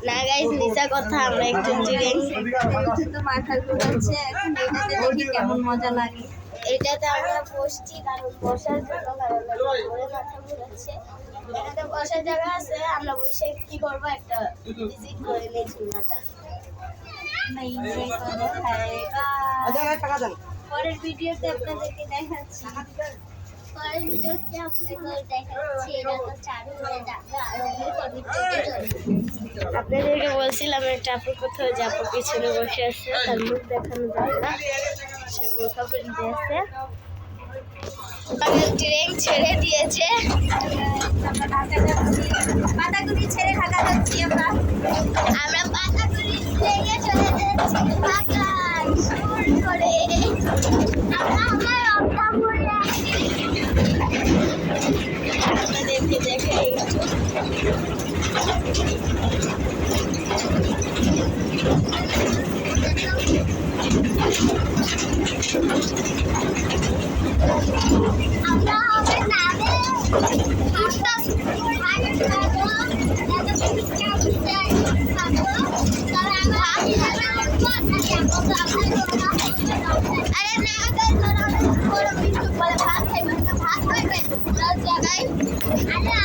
না গাইস মিছা কথা, আমরা একটু জিরেন তো মাথা ঘুরাচ্ছে। এখন এটাতে দেখি কেমন মজা লাগে। এটাতে আমরা বসছি কারণ বসার জন্য, কারণ ওরে মাথা ঘুরাচ্ছে। এটাতে বসার জায়গা আছে, আমরা বসে কি করবো একটা ভিজিট করে নিই ঝুলনাটা। পরের ভিডিওতে আপনাদেরকে দেখাচ্ছি। পরের ভিডিওতে আপনাদের দেখাচ্ছি। এটা তো চালু হয়ে যাবে আর অনেক চলবে। আপনাদেরকে বলছিলাম একটা আপুর কোথাও যাবো, পিছনে বসে আছে, তার মুখ দেখানো যায় না, সে বোরখা পরে আছে। ট্রেন ছেড়ে দিয়েছে, পাতাগুলি ছেড়ে ঢাকা যাচ্ছি আমরা। পাতাগুলি ট্রেনে চলে যাচ্ছি ঢাকায় সুর করে। আমার অপটা পড়ে আছি, আপনাদেরকে দেখাই। আমরা হবে নামে আরে না ভাত খাইবে ভাত খাইবে জায়গায়। আরে